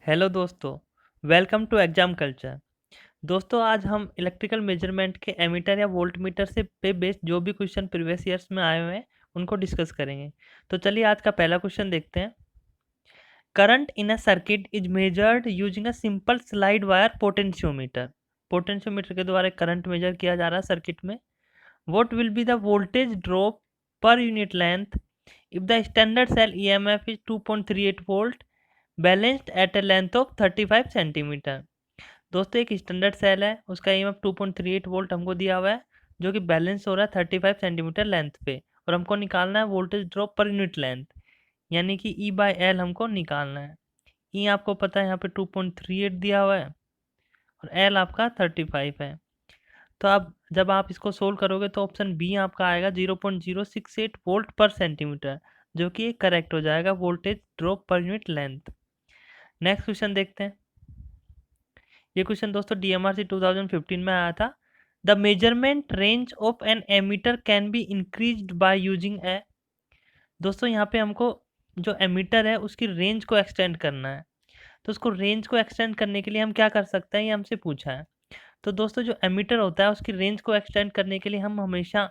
Hello दोस्तों, welcome to exam culture. दोस्तों आज हम इलेक्ट्रिकल मेजरमेंट के एमीटर या वोल्टमीटर से पे बेस्ड जो भी क्वेश्चन प्रीवियस ईयर्स में आए हुए हैं उनको डिस्कस करेंगे। तो चलिए आज का पहला क्वेश्चन देखते हैं। Current in a circuit is measured using a simple slide wire potentiometer. Potentiometer के द्वारा करंट मेजर किया जा रहा है सर्किट में। What will be the voltage drop per unit length if the standard cell EMF is 2.38 volt balanced at a length of 35 centimetre. दोस्तों एक standard cell है, उसका ईएमएफ 2.38 वोल्ट हमको दिया हुआ है जो कि बैलेंस हो रहा है 35 सेंटीमीटर लेंथ पे, और हमको निकालना है voltage drop per unit length, यानी कि ई बाय एल हमको निकालना है। ई आपको पता है यहाँ पे 2.38 दिया हुआ है और एल आपका 35 है। तो अब जब आप इसको सोल्व करोगे तो ऑप्शन बी आपका आएगा 0.068 वोल्ट पर सेंटीमीटर, जो कि करेक्ट हो जाएगा voltage drop per unit length. Next question देखते हैं। ये क्वेश्चन दोस्तों डीएमआरसी 2015 में आया था। The measurement range of an ammeter can be increased by using a. दोस्तों यहाँ पे हमको जो एमीटर है उसकी रेंज को एक्सटेंड करना है। तो उसको रेंज को एक्सटेंड करने के लिए हम क्या कर सकते हैं, ये हमसे पूछा है। तो दोस्तों जो एमीटर होता है उसकी रेंज को एक्सटेंड करने के लिए हम हमेशा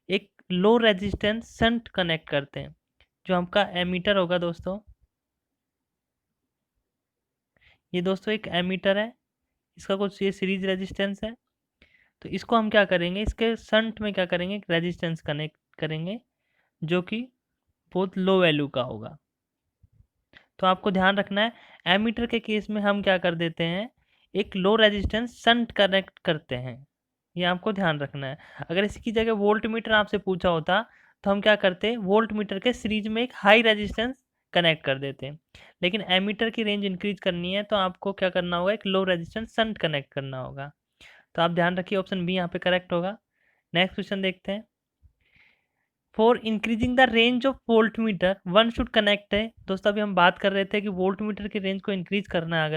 एक लो रेजिस्टेंस शंट कनेक्ट करते हैं। जो आपका एमीटर होगा दोस्तों, ये दोस्तों एक एमीटर है, इसका कुछ ये सीरीज रेजिस्टेंस है। तो इसको हम क्या करेंगे, इसके शंट में क्या करेंगे, एक रेजिस्टेंस कनेक्ट करेंगे जो कि बहुत लो वैल्यू का होगा। तो आपको ध्यान रखना है, एमीटर के केस में हम क्या कर देते हैं, एक लो रेजिस्टेंस शंट कनेक्ट करते हैं। ये आपको ध्यान रखना है। अगर इसकी जगह वोल्ट मीटर आपसे पूछा होता तो हम क्या करते, वोल्ट मीटर के सीरीज में एक हाई रेजिस्टेंस कनेक्ट कर देते हैं। लेकिन एमीटर की रेंज इंक्रीज करनी है तो आपको क्या करना होगा, एक लो रेजिस्टेंस शंट कनेक्ट करना होगा। तो आप ध्यान रखिए ऑप्शन बी यहाँ पे करेक्ट होगा। नेक्स्ट क्वेश्चन देखते हैं। For increasing the range of volt meter one should connect है। दोस्तों अभी हम बात कर रहे थे कि वोल्ट मीटर की रेंज को इंक्रीज करना है।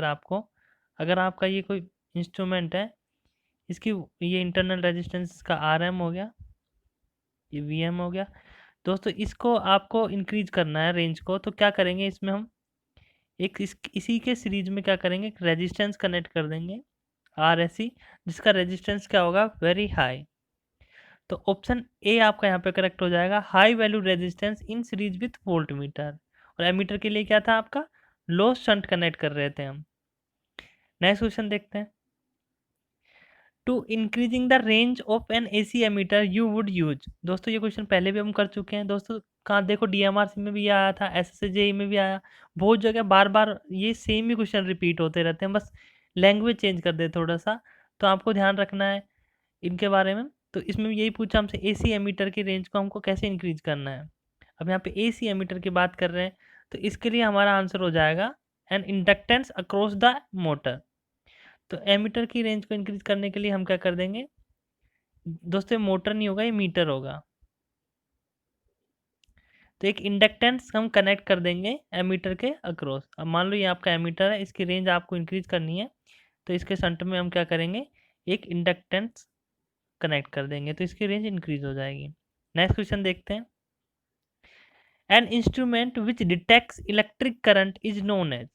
अगर आपका ये कोई इंस्ट्रूमेंट है, इसकी ये इंटरनल रेजिस्टेंस का आर एम हो गया, ये वी एम हो गया। दोस्तों इसको आपको इंक्रीज करना है रेंज को, तो क्या करेंगे, इसमें हम इसी के सीरीज में क्या करेंगे, एक रेजिस्टेंस कनेक्ट कर देंगे आर एस सी, जिसका रेजिस्टेंस क्या होगा, वेरी हाई। तो ऑप्शन ए आपका यहाँ पे करेक्ट हो जाएगा, high value resistance in series with volt meter. और एमीटर के लिए क्या था आपका, लो शंट कनेक्ट कर रहे थे हम। नेक्स्ट क्वेश्चन देखते हैं। To increasing the range of an AC ammeter you would use. दोस्तों ये क्वेश्चन पहले भी हम कर चुके हैं दोस्तों, कहाँ देखो डीएमआरसी में भी आया था, एसएसजेई में भी आया, बहुत जगह बार बार ये सेम ही क्वेश्चन रिपीट होते रहते हैं, बस लैंग्वेज चेंज कर दे थोड़ा सा। तो आपको ध्यान रखना है इनके बारे में। तो इसमें यही पूछा हमसे, एसी एमीटर की रेंज को हमको कैसे इंक्रीज करना है। अब यहाँ पे एसी एमीटर की बात कर रहे हैं, तो इसके लिए हमारा आंसर हो जाएगा an inductance across the motor. तो एमीटर की रेंज को इंक्रीज करने के लिए हम क्या कर देंगे दोस्तों, मोटर नहीं होगा, ये मीटर होगा। तो एक इंडक्टेंस हम कनेक्ट कर देंगे एमीटर के अक्रॉस। अब मान लो ये आपका एमीटर है, इसकी रेंज आपको इंक्रीज करनी है, तो इसके सेंटर में हम क्या करेंगे, एक इंडक्टेंस कनेक्ट कर देंगे, तो इसकी रेंज इंक्रीज हो जाएगी। नेक्स्ट क्वेश्चन देखते हैं। An instrument which detects electric current is known as.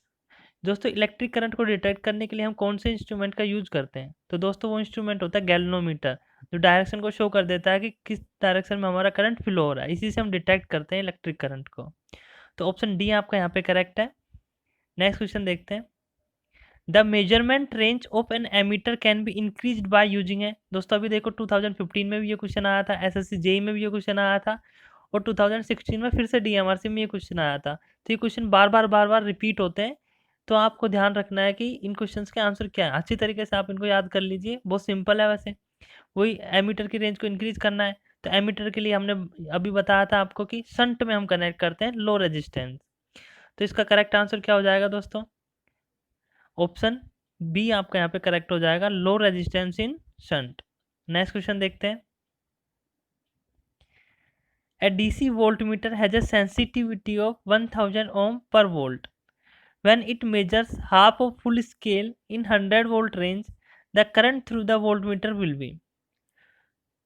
दोस्तों इलेक्ट्रिक करंट को डिटेक्ट करने के लिए हम कौन से इंस्ट्रूमेंट का यूज करते हैं, तो दोस्तों वो इंस्ट्रूमेंट होता है गैल्वेनोमीटर, जो डायरेक्शन को शो कर देता है कि किस डायरेक्शन में हमारा करंट फ्लो हो रहा है, इसी से हम डिटेक्ट करते हैं इलेक्ट्रिक करंट को। तो ऑप्शन डी आपका यहाँ पे करेक्ट है। नेक्स्ट क्वेश्चन देखते हैं। The measurement range of an ammeter can be increased by using है। दोस्तों अभी देखो 2015 में भी ये क्वेश्चन आया था, एसएससी जेई में भी ये क्वेश्चन आया था, और 2016 में फिर से डीएमआरसी में ये क्वेश्चन आया था। तो ये क्वेश्चन बार बार रिपीट होते हैं। तो आपको ध्यान रखना है कि इन क्वेश्चंस के आंसर क्या है, अच्छी तरीके से आप इनको याद कर लीजिए, बहुत सिंपल है वैसे। वही एमीटर की रेंज को इंक्रीज करना है, तो एमीटर के लिए हमने अभी बताया था आपको कि शंट में हम कनेक्ट करते हैं लो रेजिस्टेंस। तो इसका करेक्ट आंसर क्या हो जाएगा दोस्तों, ऑप्शन बी आपका यहाँ पे करेक्ट हो जाएगा, low resistance in shunt. Next question देखते हैं। A DC voltmeter has a sensitivity of 1000 ohm per volt. When it measures half of full scale in 100 volt range, the current through the voltmeter will be।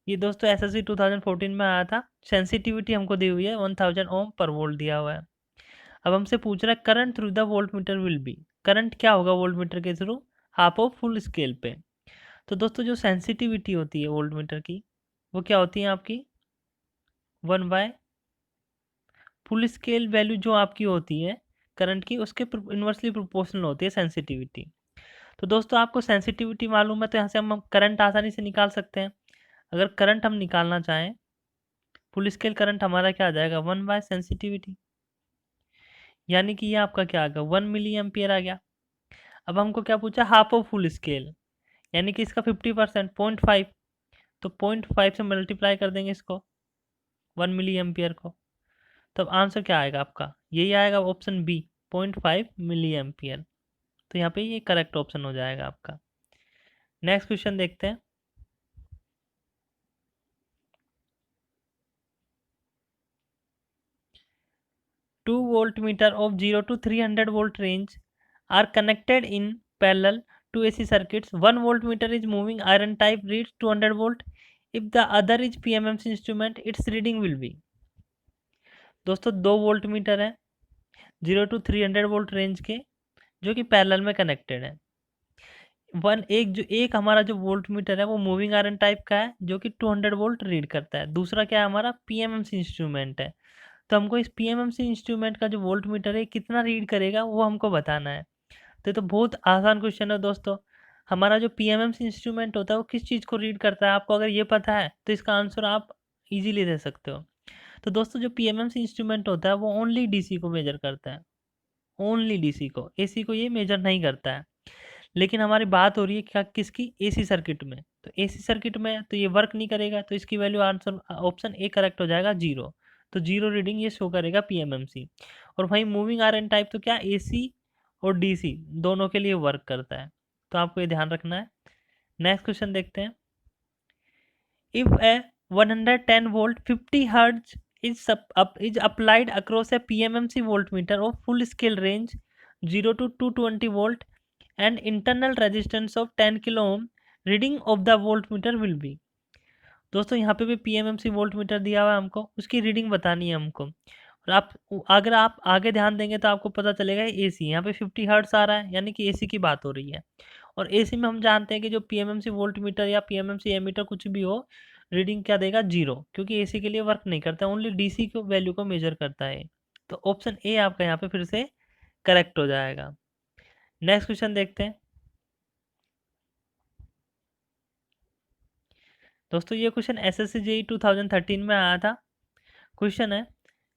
ये दोस्तों SSC 2014 में आया था। Sensitivity हमको दी हुई है 1000 ओम पर वोल्ट दिया हुआ है। अब हमसे पूछ रहा है current through the voltmeter will be. Current क्या होगा वोल्ट मीटर के through, half of full scale पे। तो दोस्तों जो सेंसिटिविटी होती है वोल्ट मीटर की वो क्या होती है आपकी 1/, फुल स्केल वैल्यू जो आपकी होती है करंट की उसके इन्वर्सली प्रोपोर्शनल होती है सेंसिटिविटी। तो दोस्तों आपको सेंसिटिविटी मालूम है तो यहाँ से हम करंट आसानी से निकाल सकते हैं। अगर करंट हम निकालना चाहें फुल स्केल करंट हमारा क्या आ जाएगा 1/, सेंसिटिविटी, यानी कि ये आपका क्या आ गया 1 मिली एम्पियर आ गया। अब हमको क्या पूछा हाफ ऑफ फुल स्केल, यानी कि इसका 50% 0.5, तो 0.5 से मल्टीप्लाई कर देंगे इसको 1 मिली एम्पियर को, तब आंसर क्या आएगा आपका, यही आएगा ऑप्शन बी 0.5 मिली एम्पियर। तो यहाँ पे ये करेक्ट ऑप्शन हो जाएगा आपका। नेक्स्ट क्वेश्चन देखते हैं। Two voltmeter of 0 to 300 volt range are connected in parallel to AC circuits. One voltmeter is moving iron type reads 200 volt. If the other is PMMC instrument, its reading will be। दोस्तों दो volt meter है 0 to 300 volt range के जो कि parallel में connected है। एक हमारा जो वोल्ट मीटर है वो मूविंग आयरन टाइप का है जो कि 200 वोल्ट रीड करता है। दूसरा क्या है हमारा पीएमएमसी इंस्ट्रूमेंट है। तो हमको इस पीएमएमसी इंस्ट्रूमेंट का जो वोल्ट मीटर है कितना रीड करेगा वो हमको बताना है। तो ये तो बहुत आसान क्वेश्चन है दोस्तों। हमारा जो पीएमएमसी इंस्ट्रूमेंट होता है वो किस चीज़ को रीड करता है, आपको अगर ये पता है तो इसका आंसर आप इजीली दे सकते हो। तो दोस्तों जो पीएमएमसी इंस्ट्रूमेंट होता है वो ओनली डीसी को मेजर करता है, ओनली डीसी को, एसी को ये मेजर नहीं करता है। लेकिन हमारी बात हो रही है क्या किसकी, एसी सर्किट में। तो एसी सर्किट में तो ये वर्क नहीं करेगा, तो इसकी value answer option A correct हो जाएगा 0। तो 0 रीडिंग ये शो करेगा पीएमएमसी। और वहीं मूविंग आयरन टाइप तो क्या एसी और डीसी दोनों के लिए वर्क करता है, तो आपको ये ध्यान रखना है। नेक्स्ट क्वेश्चन देखते हैं। If A 110 volt 50 hertz is applied across a PMMC voltmeter of full scale range 0 to 220 volt and internal resistance of 10 kilo ohm, reading of the voltmeter will be। दोस्तों यहाँ पे भी पीएमएमसी वोल्टमीटर दिया हुआ है हमको, उसकी रीडिंग बतानी है हमको। और आप अगर आप आगे ध्यान देंगे तो आपको पता चलेगा एसी यहाँ पे 50 हर्ट्ज आ रहा है, यानी कि एसी की बात हो रही है। और एसी में हम जानते हैं कि जो पीएमएमसी वोल्टमीटर या पीएमएमसी एमीटर कुछ भी हो रीडिंग क्या देगा 0, क्योंकि एसी के लिए वर्क नहीं करता, ओनली डीसी की वैल्यू को मेजर करता है। तो ऑप्शन ए आपका यहाँ पे फिर से करेक्ट हो जाएगा। नेक्स्ट क्वेश्चन देखते हैं। दोस्तों ये क्वेश्चन एसएससी जेईई 2013 में आया था। क्वेश्चन है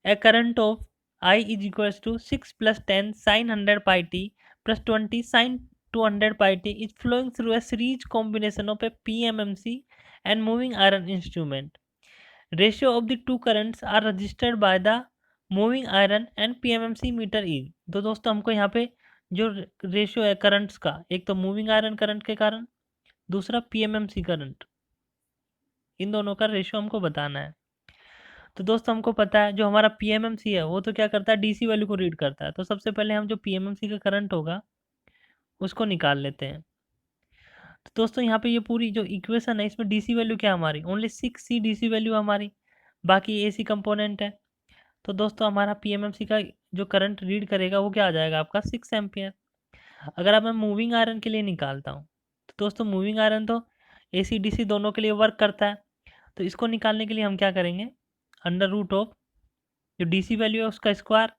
a current of I is equals to 6 + 10 sin 100 pi t + 20 sin 200 pi t is flowing through a series combination of a PMMC and moving iron instrument. Ratio of the two currents are registered by the moving iron and PMMC meter is। तो दोस्तों हमको यहाँ पे जो ratio है currents का, एक तो मूविंग आयरन करंट के कारण, दूसरा पीएमएमसी करंट, इन दोनों का रेशियो हमको बताना है। तो दोस्तों हमको पता है जो हमारा पीएमएमसी है वो तो क्या करता है डीसी वैल्यू को रीड करता है। तो सबसे पहले हम जो पीएमएमसी का करंट होगा उसको निकाल लेते हैं। तो दोस्तों यहाँ पे ये पूरी जो इक्वेशन है इसमें डीसी वैल्यू क्या हमारी ओनली 6C डीसी वैल्यू हमारी, बाकी एसी कंपोनेंट है। तो दोस्तों हमारा पीएमएमसी का जो करंट रीड करेगा वो क्या आ जाएगा आपका 6 एम्पियर। अगर अब मैं मूविंग आयरन के लिए निकालता हूँ तो दोस्तों मूविंग आयरन तो एसी डीसी दोनों के लिए वर्क करता है। तो इसको निकालने के लिए हम क्या करेंगे, अंडर रूट ऑफ जो डीसी वैल्यू है उसका स्क्वायर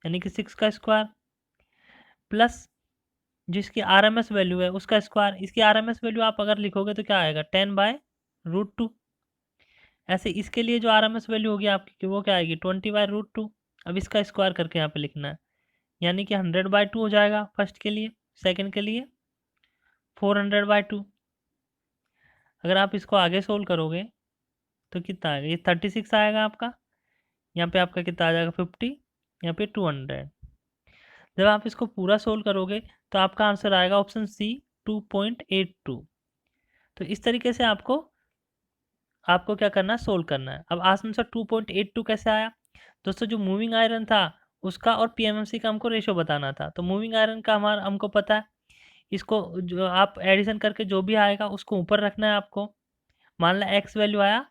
यानी कि 6 का स्क्वायर प्लस जिसकी आरएमएस वैल्यू है उसका स्क्वायर। इसकी आरएमएस वैल्यू आप अगर लिखोगे तो क्या आएगा 10/√2। ऐसे इसके लिए जो आरएमएस वैल्यू होगी आपकी वो क्या आएगी 20/√2। अब इसका स्क्वायर करके यहाँ पे लिखना है, यानी कि 100/2 हो जाएगा फर्स्ट के लिए, सेकंड के लिए 400/2। अगर आप इसको आगे सोल्व करोगे तो कितना आएगा, ये 36 आएगा आपका, यहाँ पे आपका कितना आ जाएगा 50, यहाँ पे 200। जब आप इसको पूरा सोल्व करोगे तो आपका आंसर आएगा ऑप्शन सी 2.82। तो इस तरीके से आपको क्या करना है सोल्व करना है। अब आंसर 2.82 कैसे आया, दोस्तों जो मूविंग आयरन था उसका और पीएमएमसी का हमको रेशो बताना था। तो मूविंग आयरन का हमारा हमको पता है, इसको जो आप एडिशन करके जो भी आएगा उसको ऊपर रखना है आपको। मान ला एक्स वैल्यू आया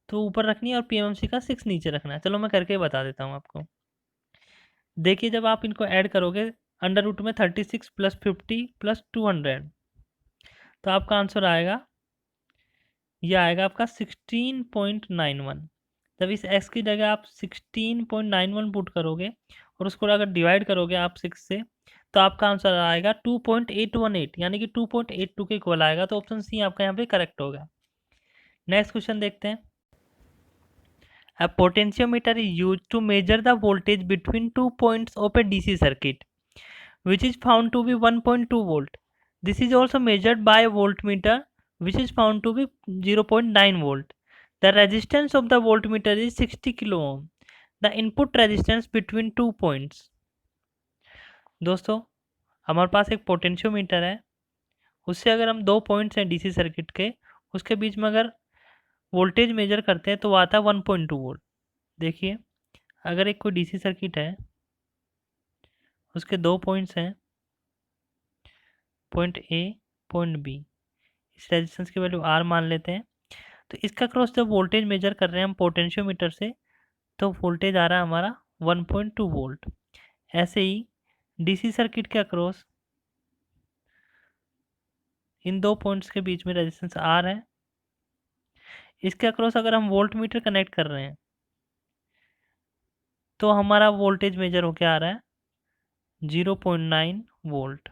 तो ऊपर रखनी है और पीएमएमसी का 6 नीचे रखना है। चलो मैं करके बता देता हूँ आपको। देखिए जब आप इनको ऐड करोगे अंडर रूट में 36 + 50 + 200, तो आपका आंसर आएगा, ये आएगा आपका 16.91। जब इस x की जगह आप 16.91 पुट करोगे और उसको अगर डिवाइड करोगे आप 6 से, तो आपका आंसर आएगा 2.818, यानी कि 2.82 के इक्वल आएगा। तो ऑप्शन सी आपका यहाँ पे करेक्ट होगा। नेक्स्ट क्वेश्चन देखते हैं। A potentiometer is used to measure the voltage between 2 points of a DC circuit, which is found to be 1.2 volt. This is also measured by a voltmeter, which is found to be 0.9 volt. The resistance of the voltmeter is 60 kilo ohm. The input resistance between 2 points. दोस्तों, हमारे पास एक potentiometer है, उससे अगर हम 2 points हैं DC circuit के, उसके बीच में अगर वोल्टेज मेजर करते हैं तो वो आता है 1.2 वोल्ट। देखिए, अगर एक कोई डीसी सर्किट है, उसके 2 पॉइंट्स हैं, पॉइंट ए, पॉइंट बी, इस रेजिस्टेंस की वैल्यू आर मान लेते हैं। तो इसका क्रॉस जब वोल्टेज मेजर कर रहे हैं हम पोटेंशियोमीटर से, तो वोल्टेज आ रहा है हमारा 1.2 वोल्ट। ऐसे ही डीसी सर्किट के अक्रॉस इन 2 पॉइंट्स के बीच में रेजिस्टेंस आर है, इसके अक्रॉस अगर हम वोल्ट मीटर कनेक्ट कर रहे हैं तो हमारा वोल्टेज मेजर होके आ रहा है 0.9 वोल्ट।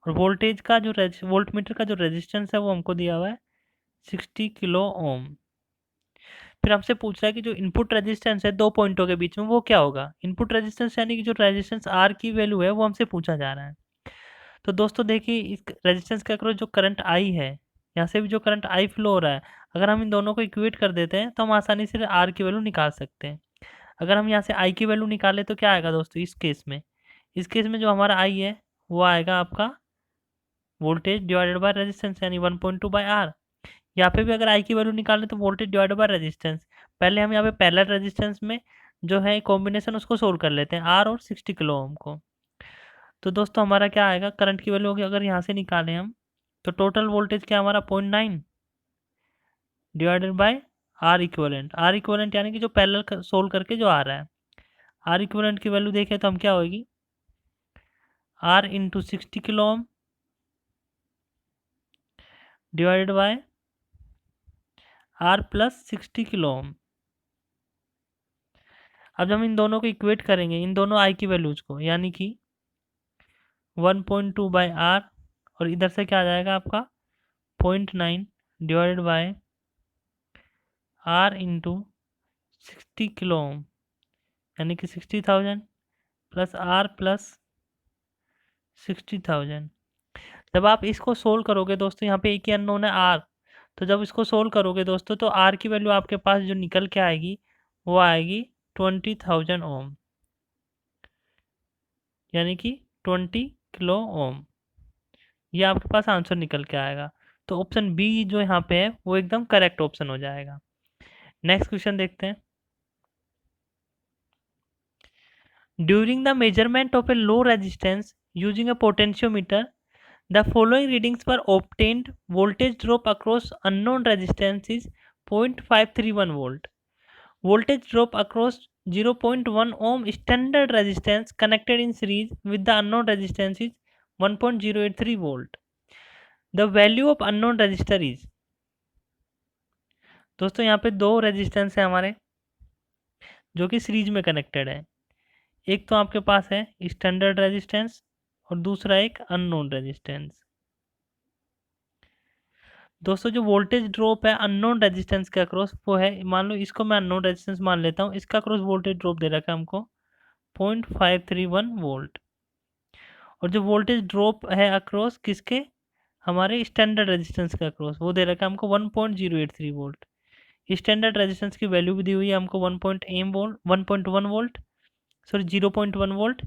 और वोल्टेज का जो वोल्ट मीटर का जो रेजिस्टेंस है वो हमको दिया हुआ है 60 किलो ओम। फिर हमसे पूछ रहा है कि जो इनपुट रेजिस्टेंस है 2 पॉइंटों के बीच में वो क्या होगा। इनपुट रेजिस्टेंस यानी कि जो रेजिस्टेंस आर की वैल्यू है वो हमसे पूछा जा रहा है। तो दोस्तों देखिए, इस रेजिस्टेंस के अक्रॉस जो करंट आई है, यहाँ से भी जो करंट आई फ्लो हो रहा है, अगर हम इन दोनों को इक्वेट कर देते हैं तो हम आसानी से आर की वैल्यू निकाल सकते हैं। अगर हम यहाँ से आई की वैल्यू निकालें तो क्या आएगा दोस्तों, इस केस में जो हमारा आई है वो आएगा आपका वोल्टेज डिवाइडेड बाय रेजिस्टेंस, यानी 1.2 बाय आर। यहाँ पे भी अगर आई की वैल्यू निकालें तो वोल्टेज डिवाइडेड बाय रेजिस्टेंस। पहले हम यहाँ पे पैरेलल रेजिस्टेंस में जो है कॉम्बिनेशन उसको सोल्व कर लेते हैं, आर और 60 किलो ओम को। तो दोस्तों हमारा क्या आएगा, करंट की वैल्यू होगी अगर यहाँ से निकालें हम, तो टोटल वोल्टेज क्या हमारा 0.9 डिवाइडेड बाय आर इक्वलेंट यानी कि जो पैरेलल सोल्व करके जो आ रहा है। आर इक्वलेंट की वैल्यू देखें तो हम क्या होगी, R into 60 kilo ohm divided by R plus 60 kilo ohm. अब जब हम इन दोनों को इक्वेट करेंगे, इन दोनों आई की वैल्यूज को, यानी कि 1.2 बाय आर और इधर से क्या आ जाएगा आपका 0.9 divided by R into 60 kilo ohm, यानी कि 60,000 प्लस आर प्लस 60,000। जब आप इसको सोल्व करोगे दोस्तों, यहाँ पे एक ही अननोन है आर, तो जब इसको सोल्व करोगे दोस्तों तो आर की वैल्यू आपके पास जो निकल के आएगी वो आएगी 20,000 ओम, यानी कि 20 किलो ओम। ये आपके पास आंसर निकल के आएगा। तो ऑप्शन बी जो यहाँ पे है वो एकदम करेक्ट ऑप्शन हो जाएगा। नेक्स्ट क्वेश्चन देखते हैं। During the measurement of A low resistance using a potentiometer, the following readings were obtained. Voltage drop across unknown resistance is 0.531 volt. Voltage drop across 0.1 ohm standard resistance connected in series with the unknown resistance is 1.083 volt. The value of unknown resistor is, दोस्तों यहाँ पे 2 resistance है हमारे जो कि series में connected है। एक तो आपके पास है स्टैंडर्ड रेजिस्टेंस और दूसरा एक अननोन रेजिस्टेंस। दोस्तों जो वोल्टेज ड्रॉप है अननोन रेजिस्टेंस के अक्रॉस वो है, मान लो इसको मैं अननोन रेजिस्टेंस मान लेता हूँ, इसका अक्रॉस वोल्टेज ड्रॉप दे रखा है हमको 0.531 वोल्ट। और जो वोल्टेज ड्रॉप है अक्रॉस किसके, हमारे स्टैंडर्ड रेजिस्टेंस के अक्रॉस, वो दे रखा है हमको 1.083 वोल्ट। स्टैंडर्ड रेजिस्टेंस की वैल्यू भी दी हुई है हमको 1.1 वोल्ट, सॉरी 0.1 वोल्ट।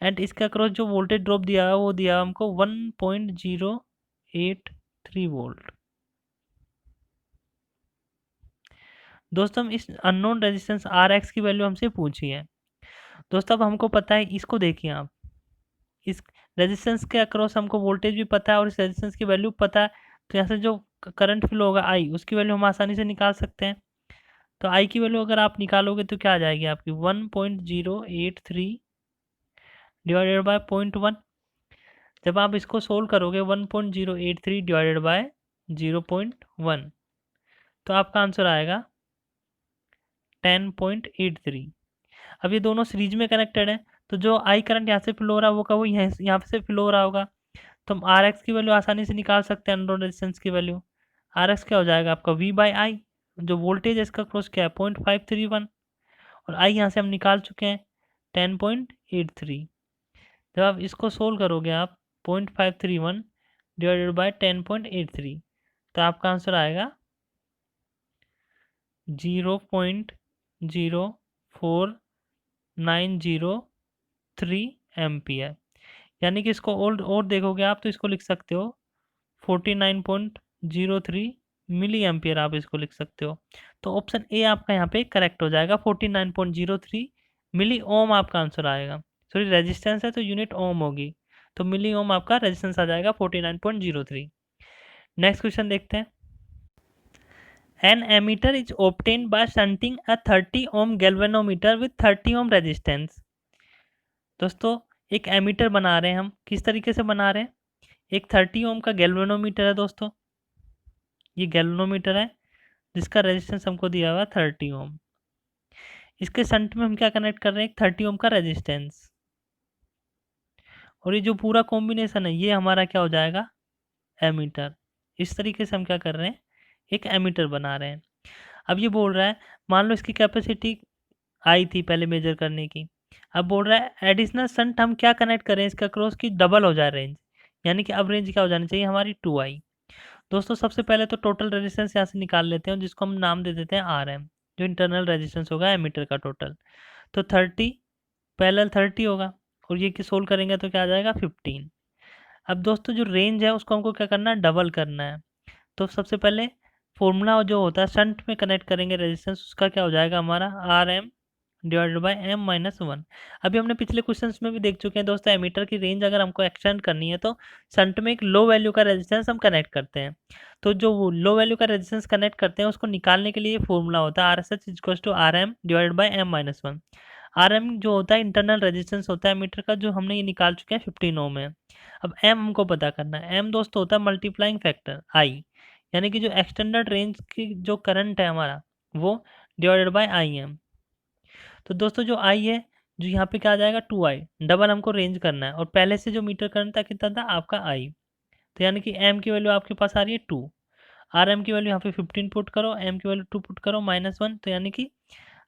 एंड इसके अक्रॉस जो वोल्टेज ड्रॉप दिया है वो दिया हमको 1.083 वोल्ट। दोस्तों हम इस अननोन रेजिस्टेंस आर एक्स की वैल्यू हमसे पूछी है। दोस्तों अब हमको पता है, इसको देखिए आप, इस रेजिस्टेंस के अक्रॉस हमको वोल्टेज भी पता है और इस रेजिस्टेंस की वैल्यू पता है, तो यहाँ से जो करंट फ्लो होगा आई, उसकी वैल्यू हम आसानी से निकाल सकते हैं। तो आई की वैल्यू अगर आप निकालोगे तो क्या आ जाएगी आपकी 1.083 डिवाइडेड बाय 0.1। जब आप इसको सोल्व करोगे 1.083 डिवाइडेड बाय 0.1, तो आपका आंसर आएगा 10.83। अब ये दोनों सीरीज में कनेक्टेड है, तो जो आई करंट यहाँ से फ्लो हो रहा है वो का वो यहाँ से फ्लो हो रहा होगा, तो हम आर एक्स की वैल्यू आसानी से निकाल सकते हैं, अननोन रेजिस्टेंस की वैल्यू। आर एक्स क्या हो जाएगा आपका वी बाई आई, जो वोल्टेज है इसका क्रॉस क्या है 0.531, और आई यहाँ से हम निकाल चुके हैं 10.83। जब आप इसको सोल्व करोगे आप 0.531 डिवाइडेड बाय 10.83, तो आपका आंसर आएगा 0.04903 एम्पियर। यानी कि इसको और देखोगे आप तो इसको लिख सकते हो 49.03 मिली एम्पियर, आप इसको लिख सकते हो। तो ऑप्शन ए आपका यहाँ पे करेक्ट हो जाएगा, 49.03 मिली ओम आपका आंसर आएगा। सॉरी रेजिस्टेंस है तो यूनिट ओम होगी, तो मिली ओम आपका रेजिस्टेंस आ जाएगा 49.03। नेक्स्ट क्वेश्चन देखते हैं। An emitter is obtained by shunting a 30 ohm galvanometer with 30 ohm resistance। दोस्तों एक एमीटर बना रहे हैं हम, किस तरीके से बना रहे हैं, एक 30 ओम का गैल्वेनोमीटर है दोस्तों, ये गैल्वेनोमीटर है जिसका रेजिस्टेंस हमको दिया हुआ 30 ओम। इसके शंट में हम क्या कनेक्ट कर रहे हैं, एक 30 ओम का रेजिस्टेंस, और ये जो पूरा कॉम्बिनेशन है ये हमारा क्या हो जाएगा एमीटर। इस तरीके से हम क्या कर रहे हैं, एक एमीटर बना रहे हैं। अब ये बोल रहा है मान लो इसकी कैपेसिटी आई थी पहले मेजर करने की, अब बोल रहा है एडिशनल शंट हम क्या कनेक्ट करें इसका क्रॉस की डबल हो जाए रेंज, यानी कि अब रेंज क्या हो जानी चाहिए हमारी 2i। दोस्तों सबसे पहले तो टोटल रेजिस्टेंस यहाँ से निकाल लेते हैं, जिसको हम नाम दे देते हैं RM, जो इंटरनल रेजिस्टेंस होगा एमीटर का टोटल। तो 30 पैरेलल 30 होगा, और ये सोल्व करेंगे तो क्या आ जाएगा 15। अब दोस्तों जो रेंज है उसको हमको क्या करना है, डबल करना है। तो सबसे पहले फॉर्मूला जो होता है शंट में कनेक्ट करेंगे रेजिस्टेंस, उसका क्या हो जाएगा हमारा RM डिवाइडेड बाय M-1। अभी हमने पिछले क्वेश्चंस में भी देख चुके हैं दोस्तों, एमीटर की रेंज अगर हमको एक्सटेंड करनी है तो शंट में एक लो वैल्यू का रेजिस्टेंस हम कनेक्ट करते हैं। तो जो लो वैल्यू का रेजिस्टेंस कनेक्ट करते हैं उसको निकालने के लिए फॉर्मूला होता है RSH equals to RM divided by M-1। RM जो होता है इंटरनल रेजिस्टेंस होता है मीटर का, जो हमने ये निकाल चुके हैं 15 ओम है। अब M हमको पता करना है, M दोस्तों होता है मल्टीप्लाइंग फैक्टर I, यानी कि जो एक्सटेंडेड रेंज की जो करंट है हमारा वो डिवाइडेड बाय IM। तो दोस्तों जो I है जो यहाँ पे क्या आ जाएगा 2i, डबल हमको रेंज करना है, और पहले से जो मीटर करंट था कितना था आपका I, तो यानी कि M की वैल्यू आपके पास आ रही है 2, RM की वैल्यू यहाँ पे 15 पुट करो, M की वैल्यू 2 पुट करो -1, तो यानी कि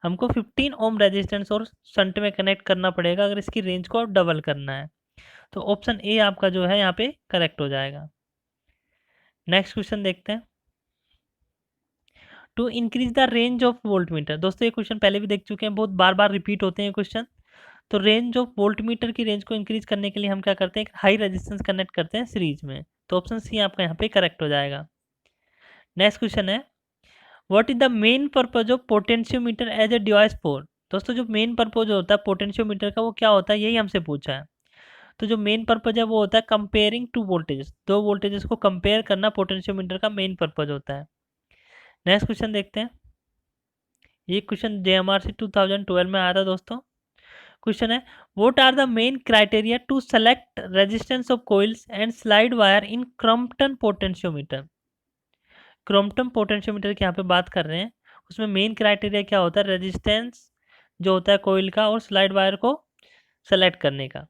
हमको 15 ओम रेजिस्टेंस और शंट में कनेक्ट करना पड़ेगा अगर इसकी रेंज को डबल करना है। तो ऑप्शन ए आपका जो है यहाँ पे करेक्ट हो जाएगा। नेक्स्ट क्वेश्चन देखते हैं। To increase the range of voltmeter, दोस्तों ये क्वेश्चन पहले भी देख चुके हैं, बहुत बार बार रिपीट होते हैं क्वेश्चन। तो रेंज ऑफ वोल्ट मीटर की रेंज को इंक्रीज करने के लिए हम क्या करते हैं, एक हाई रेजिस्टेंस कनेक्ट करते हैं सीरीज में, तो ऑप्शन सी आपका यहाँ पे करेक्ट हो जाएगा। नेक्स्ट क्वेश्चन है what is the main purpose of potentiometer as a device for. दोस्तों जो मेन पर्पज होता है पोटेंशियोमीटर का वो क्या होता है, यही हमसे पूछा है। तो जो मेन पर्पज है वो होता है कंपेयरिंग टू वोल्टेजेस, दो वोल्टेजेस को कंपेयर करना पोटेंशियोमीटर का मेन पर्पज होता है। नेक्स्ट क्वेश्चन देखते हैं। ये क्वेश्चन JMRC 2012 में आया था दोस्तों। क्वेश्चन है what are the main criteria to select resistance of coils and slide wire in Crompton potentiometer. Crompton potentiometer की यहाँ पे बात कर रहे हैं, उसमें मेन क्राइटेरिया क्या होता है, रेजिस्टेंस जो होता है कोइल का और स्लाइड वायर को सेलेक्ट करने का।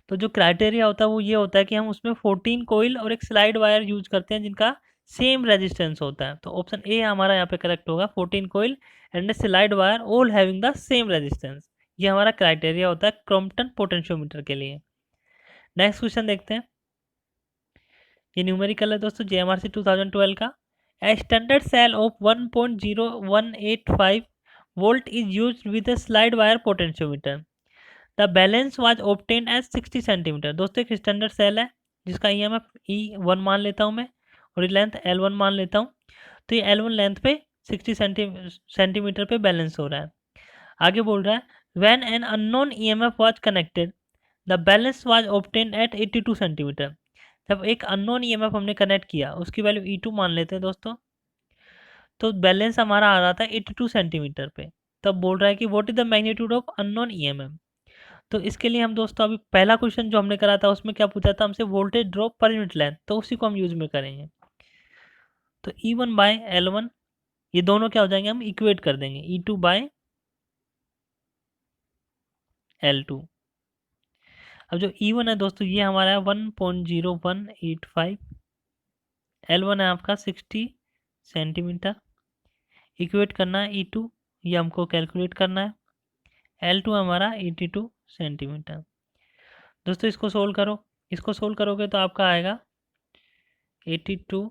तो जो क्राइटेरिया होता है वो ये होता है कि हम उसमें 14 कोइल और एक स्लाइड वायर यूज करते हैं जिनका सेम रेजिस्टेंस होता है। तो ऑप्शन ए हमारा यहाँ पे करेक्ट होगा, 14 coil and a slide wire all having the same resistance. ये हमारा क्राइटेरिया होता है क्रॉम्पटन पोटेंशियोमीटर के लिए। नेक्स्ट क्वेश्चन देखते हैं। ये न्यूमेरिकल है दोस्तों JMRC 2012 का। A standard cell of 1.0185 volt is used with a slide wire potentiometer. The balance was obtained as 60 centimetre. दोस्तों एक स्टैंडर्ड सेल है जिसका EMF E1 मान लेता हूँ मैं, और लेंथ L1 मान लेता हूँ। तो ये L1 लेंथ पे 60 सेंटीमीटर पे बैलेंस हो रहा है। आगे बोल रहा है when an unknown EMF was connected the balance was obtained at 82 centimetre. जब एक अननोन EMF हमने कनेक्ट किया उसकी वैल्यू E2 मान लेते हैं दोस्तों, तो बैलेंस हमारा आ रहा था 82 सेंटीमीटर पे। तब बोल रहा है कि what is the magnitude of unknown EMF। तो इसके लिए हम दोस्तों अभी पहला क्वेश्चन जो हमने करा था उसमें क्या पूछा था हमसे, voltage drop per unit length, तो उसी को हम यूज में करेंगे। तो E1 बाय L1, ये दोनों क्या हो जाएंगे, हम इक्वेट कर देंगे E2 बाय L2। अब जो E1 है दोस्तों ये हमारा है 1.0185, L1 है आपका 60 सेंटीमीटर। इक्वेट करना है E2, ये हमको कैलकुलेट करना है। L2 हमारा 82 सेंटीमीटर। दोस्तों इसको सोल्व करो, इसको सोल्व करोगे तो आपका आएगा 82,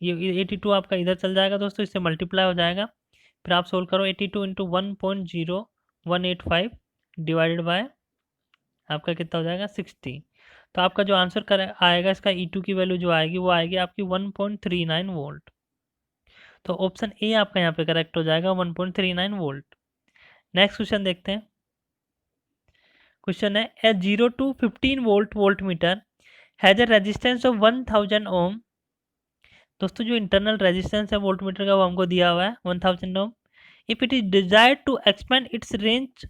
ये 82 आपका इधर चल जाएगा दोस्तों, इससे मल्टीप्लाई हो जाएगा। फिर आप सोल्व करो 82 इंटू 1.0185 डिवाइडेड बाय आपका कितना हो जाएगा 60। तो आपका जो आंसर कर आएगा इसका E2 की वैल्यू जो आएगी वो आएगी आपकी 1.39 वोल्ट। तो ऑप्शन ए आपका यहाँ पे करेक्ट हो जाएगा 1.39 वोल्ट। नेक्स्ट क्वेश्चन देखते हैं। क्वेश्चन है a 0 to 15 volt voltmeter has a resistance of 1000 ohm. दोस्तों जो इंटरनल रेजिस्टेंस है वोल्ट मीटर का वो हमको दिया हुआ है 1000 ohm. If it is desired to expand its range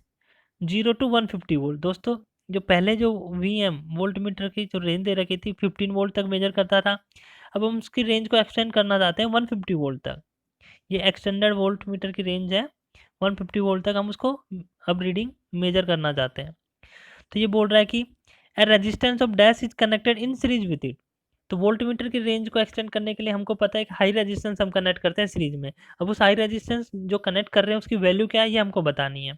0 to 150 volt. दोस्तों जो पहले जो VM वोल्ट मीटर की जो रेंज दे रखी थी 15 वोल्ट तक मेजर करता था, अब हम उसकी रेंज को एक्सटेंड करना चाहते हैं 150 वोल्ट तक। ये एक्सटेंडेड वोल्ट मीटर की रेंज है 150 वोल्ट तक, हम उसको अब रीडिंग मेजर करना चाहते हैं। तो ये बोल रहा है कि a resistance of dash is connected in series with इट। तो वोल्ट मीटर की रेंज को एक्सटेंड करने के लिए हमको पता है कि हाई रेजिस्टेंस हम कनेक्ट करते हैं सीरीज में। अब उस हाई रेजिस्टेंस जो कनेक्ट कर रहे हैं उसकी वैल्यू क्या है ये हमको बतानी है।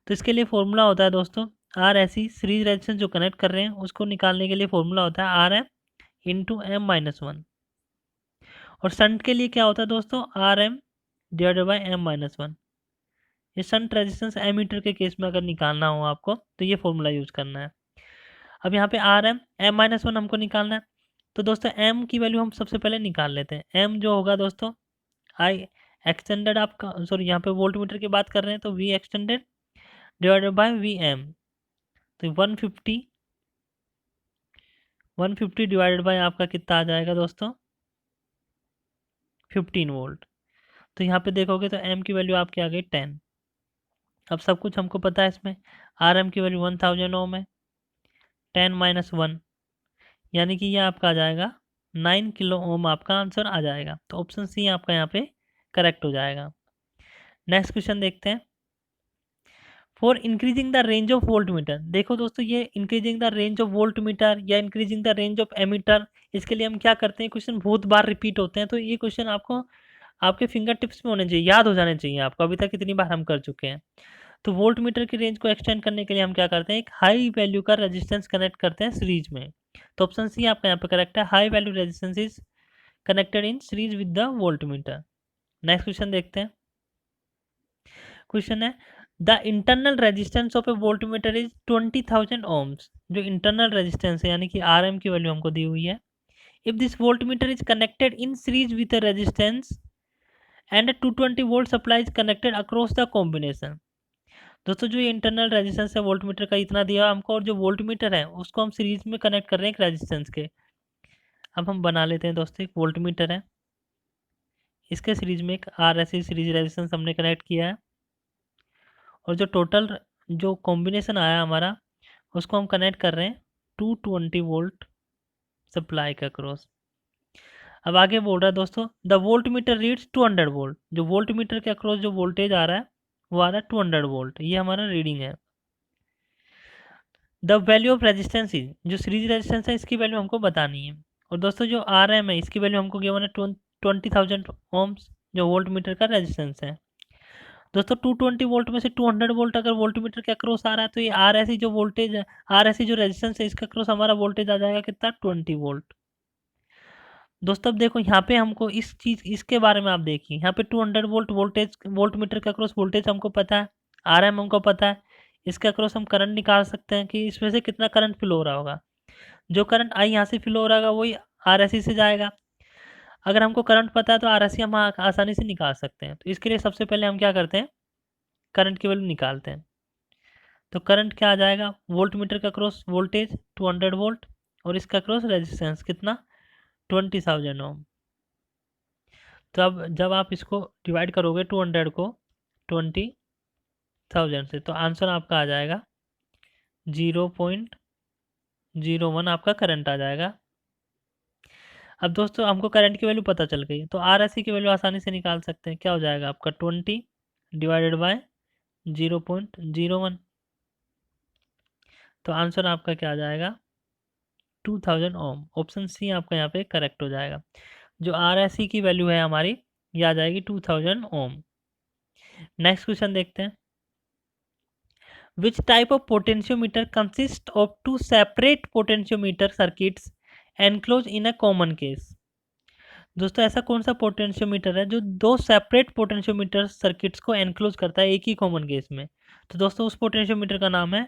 तो इसके लिए फॉर्मूला होता है दोस्तों आर ऐसी सीरीज रेजिस्टेंस जो कनेक्ट कर रहे हैं उसको निकालने के लिए फॉर्मूला होता है R M into M minus one. और शंट के लिए क्या होता है दोस्तों, R M divided by M minus one. ये शंट रेजिस्टेंस एमीटर के केस में अगर निकालना हो आपको तो ये फॉर्मूला यूज करना है। अब यहाँ पे R M M minus one हमको निकालना है। तो दोस्तों एम की वैल्यू हम सबसे पहले निकाल लेते हैं। एम जो होगा दोस्तों आई एक्सटेंडेड आपका, सॉरी यहाँ पे वोल्ट मीटर की बात कर रहे हैं तो V extended divided by V M. तो 150 डिवाइडेड बाय आपका कितना आ जाएगा दोस्तों 15 वोल्ट। तो यहाँ पे देखोगे तो एम की वैल्यू आपकी आ गई 10। अब सब कुछ हमको पता है इसमें, आर एम की वैल्यू 1000 ओम है, 10 माइनस वन यानी कि ये आपका आ जाएगा 9 किलो ओम, आपका आंसर आ जाएगा। तो ऑप्शन सी आपका यहाँ पे करेक्ट हो जाएगा। नेक्स्ट क्वेश्चन देखते हैं। For increasing the range of voltmeter, देखो दोस्तों ये increasing the range of voltmeter या increasing the range of ammeter, इसके लिए हम क्या करते हैं, क्वेश्चन बहुत बार रिपीट होते हैं। तो ये क्वेश्चन आपको आपके फिंगर टिप्स में होने चाहिए, याद हो जाने चाहिए आपको, अभी तक कितनी बार हम कर चुके हैं। तो वोल्ट मीटर की रेंज को एक्सटेंड करने के लिए हम क्या करते हैं, एक हाई वैल्यू का रेजिस्टेंस कनेक्ट करते हैं सीरीज में। तो ऑप्शन सी आपका यहाँ पे करेक्ट है, high value resistance is connected in series with the voltmeter. Next question देखते हैं। क्वेश्चन है the internal resistance of a voltmeter is 20,000 ohms. जो इंटरनल रेजिस्टेंस है यानी कि आर एम की वैल्यू हमको दी हुई है। If this volt meter is connected in series with a resistance and 220 volt supply is connected across the combination. दोस्तों जो ये इंटरनल रेजिस्टेंस है वोल्ट मीटर का इतना दिया हमको, और जो वोल्ट मीटर है उसको हम सीरीज में कनेक्ट कर रहे हैं एक रेजिस्टेंस के। अब हम बना लेते हैं दोस्तों, एक वोल्ट मीटर है, इसके सीरीज में एक आर ऐसी सीरीज रेजिस्टेंस हमने कनेक्ट किया है, और जो टोटल जो कॉम्बिनेशन आया हमारा उसको हम कनेक्ट कर रहे हैं 220 वोल्ट सप्लाई का क्रॉस। अब आगे बोल रहा है दोस्तों the volt meter reads 200 volt. जो वोल्ट मीटर के अक्रॉस जो वोल्टेज आ रहा है वो आ रहा है 200 वोल्ट, ये हमारा रीडिंग है। The value of resistance is, जो सीरीज रेजिस्टेंस है इसकी वैल्यू हमको बतानी है। और दोस्तों जो आर एम है इसकी वैल्यू हमको गिवन है 20,000 ओम्स, जो वोल्ट मीटर का रेजिस्टेंस है। दोस्तों 220 वोल्ट में से 200 वोल्ट अगर वोल्ट मीटर के अक्रॉस आ रहा है तो ये आर ऐसी जो वोल्टेज है, आर ऐसी जो रेजिस्टेंस है इसके अक्रॉस हमारा वोल्टेज आ जाएगा कितना 20 वोल्ट। दोस्तों अब देखो यहाँ पे हमको इस चीज इसके बारे में आप देखिए, यहाँ पे 200 वोल्ट वोल्टेज वोल्ट मीटर के अक्रॉस वोल्टेज हमको पता है, आर एम हमको पता है, इसके अक्रॉस हम करंट निकाल सकते हैं कि इसमें से कितना करंट फ्लो हो रहा होगा। जो करंट आई यहाँ से फ्लो हो रहा होगा वही आर एस सी से जाएगा। अगर हमको करंट पता है तो आर एस सी हम आसानी से निकाल सकते हैं। तो इसके लिए सबसे पहले हम क्या करते हैं, करंट की वैल्यू निकालते हैं। तो करंट क्या आ जाएगा, वोल्ट मीटर का क्रॉस वोल्टेज 200 वोल्ट और इसका क्रॉस रेजिस्टेंस कितना 20,000 ओम। तो अब जब आप इसको डिवाइड करोगे 200 को 20,000 से तो आंसर आपका आ जाएगा 0.01 आपका करंट आ जाएगा। अब दोस्तों हमको करंट की वैल्यू पता चल गई, तो आर एस सी की वैल्यू आसानी से निकाल सकते हैं। क्या हो जाएगा आपका 20 डिवाइडेड बाय 0.01, तो आंसर आपका क्या आ जाएगा 2000 ओम। ऑप्शन सी आपका यहाँ पे करेक्ट हो जाएगा। जो आर एस सी की वैल्यू है हमारी, ये आ जाएगी 2000 ओम। नेक्स्ट क्वेश्चन देखते हैं। Which type of potentiometer consists of two separate potentiometer circuits enclosed in a common case? दोस्तों ऐसा कौन सा पोटेंशियोमीटर है जो दो सेपरेट पोटेंशियोमीटर सर्किट्स को एनक्लोज करता है एक ही कॉमन केस में? तो दोस्तों उस पोटेंशियोमीटर का नाम है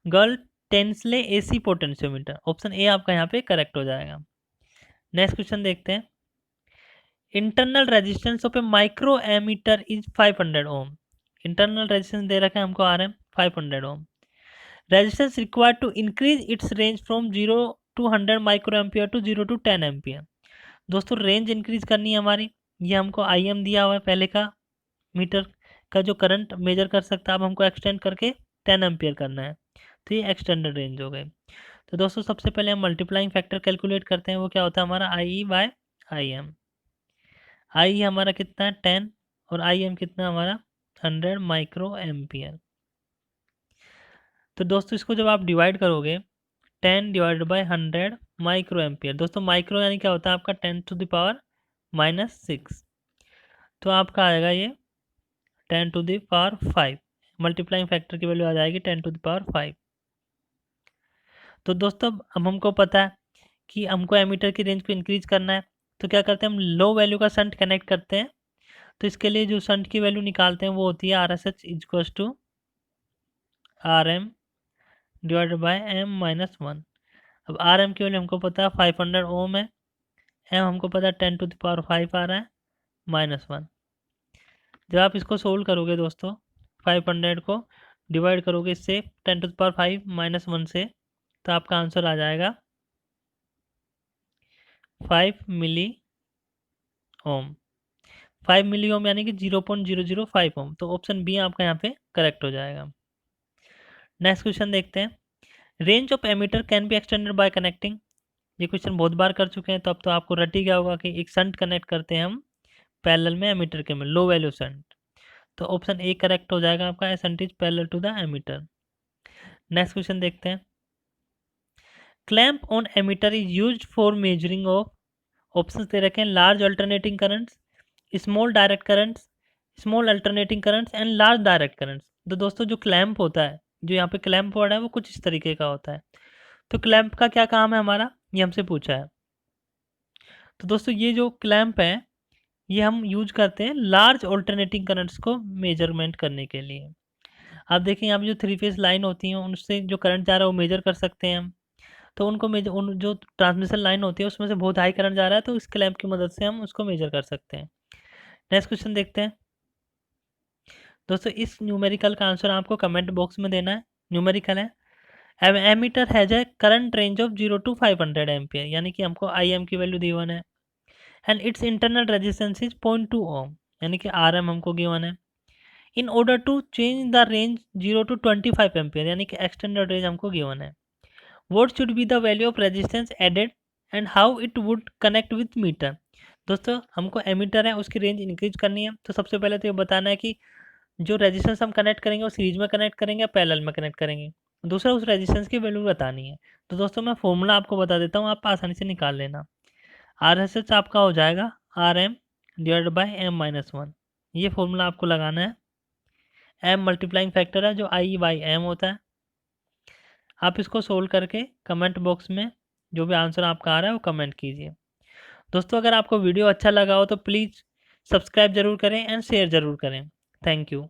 girl Tansley AC potentiometer. Option A आपका यहाँ पे करेक्ट हो जाएगा। नेक्स्ट क्वेश्चन देखते हैं। Internal resistance of a microammeter is 500 ohm. Internal resistance दे रखा है हमको R M 500 ohm. Resistance required to increase its range from 0 to 100 microampere to 0 to 10 ampere. दोस्तों रेंज इंक्रीज करनी है हमारी, ये हमको आई एम दिया हुआ है पहले का मीटर का जो करंट मेजर कर सकता है, अब हमको एक्सटेंड करके 10 एम्पियर करना है, तो ये एक्सटेंडेड रेंज हो गई। तो दोस्तों सबसे पहले हम मल्टीप्लाइंग फैक्टर कैलकुलेट करते हैं, वो क्या होता है हमारा आई ई बाय आई एम। आई हमारा कितना है 10 और आई एम कितना हमारा 100 माइक्रो एम्पियर। तो दोस्तों इसको जब आप डिवाइड करोगे 10 डिवाइडेड बाय 100 माइक्रो एम्पियर, दोस्तों माइक्रो यानी क्या होता है आपका 10⁻⁻⁶, तो आपका आएगा ये 10⁵ मल्टीप्लाइंग फैक्टर की वैल्यू आ जाएगी 10⁵। तो दोस्तों अब हमको पता है कि हमको एमीटर की रेंज को इंक्रीज करना है, तो क्या करते हैं हम लो वैल्यू का शंट कनेक्ट करते हैं। तो इसके लिए जो शंट की वैल्यू निकालते हैं वो होती है R S H equals to R M divided by M minus 1। अब आर एम की वैल्यू हमको पता है 500 ओम है, एम हमको पता है 10⁵ आ रहा है -1। जब आप इसको सोल्व करोगे दोस्तों 500 को डिवाइड करोगे इससे 10⁵ -1 से, तो आपका आंसर आ जाएगा 5 मिली ओम। 5 मिली ओम यानी कि 0.005 ओम, तो ऑप्शन बी आपका यहाँ पे करेक्ट हो जाएगा। नेक्स्ट क्वेश्चन देखते हैं। Range of ammeter can be extended by connecting. ये क्वेश्चन बहुत बार कर चुके हैं, तो अब तो आपको रट ही गया होगा कि एक शंट कनेक्ट करते हैं हम पैरेलल में एमीटर के में, लो वैल्यू शंट, तो ऑप्शन ए करेक्ट हो जाएगा आपका, shunt is parallel to the ammeter. Next question देखते हैं। Clamp on ammeter is used for measuring of, options दे रखे हैं large alternating currents, small direct currents, small alternating currents and large direct currents. तो दोस्तों जो क्लैंप होता है, जो यहाँ पे क्लैंप वर्ड है वो कुछ इस तरीके का होता है। तो क्लैंप का क्या काम है हमारा, ये हमसे पूछा है। तो दोस्तों ये जो क्लैंप है ये हम यूज करते हैं लार्ज अल्टरनेटिंग करंट्स को मेजरमेंट करने के लिए। आप देखें यहाँ पे जो 3 फेज लाइन होती हैं उनसे जो करंट जा रहा है वो मेजर कर सकते हैं हम, तो उनको मेजर, उन जो ट्रांसमिशन लाइन होती है उसमें से बहुत हाई करंट जा रहा है, तो इस क्लैंप की मदद से हम उसको मेजर कर सकते हैं। नेक्स्ट क्वेश्चन देखते हैं। दोस्तों इस न्यूमेरिकल का आंसर आपको कमेंट बॉक्स में देना है। न्यूमेरिकल है ammeter has a current range of 0 to 500 ampere, यानी कि हमको आई एम की वैल्यू दी वन है, and its internal resistance is 0.2 ohm, यानी कि आर एम हमको गिवन है। In order to change the range 0 to 25 ampere, यानी कि एक्सटेंडेड रेंज हमको गिवन है। What should be the value of resistance added and how it would connect with metre. दोस्तों हमको एमीटर है उसकी रेंज इंक्रीज करनी है, तो सबसे पहले तो ये बताना है कि जो रेजिस्टेंस हम कनेक्ट करेंगे वो सीरीज में कनेक्ट करेंगे या पैरेलल में कनेक्ट करेंगे। दूसरा उस रेजिस्टेंस की वैल्यू बतानी है। तो दोस्तों मैं फॉर्मूला आपको बता देता हूँ, आप आसानी से निकाल लेना। आर एस एच आपका हो जाएगा R M divided by M minus 1, ये फॉर्मूला आपको लगाना है। एम मल्टीप्लाइंग फैक्टर है जो आई बाई एम होता है। आप इसको सोल्व करके कमेंट बॉक्स में जो भी आंसर आपका आ रहा है वो कमेंट कीजिए। दोस्तों अगर आपको वीडियो अच्छा लगा हो तो प्लीज़ सब्सक्राइब ज़रूर करें एंड शेयर ज़रूर करें। Thank you.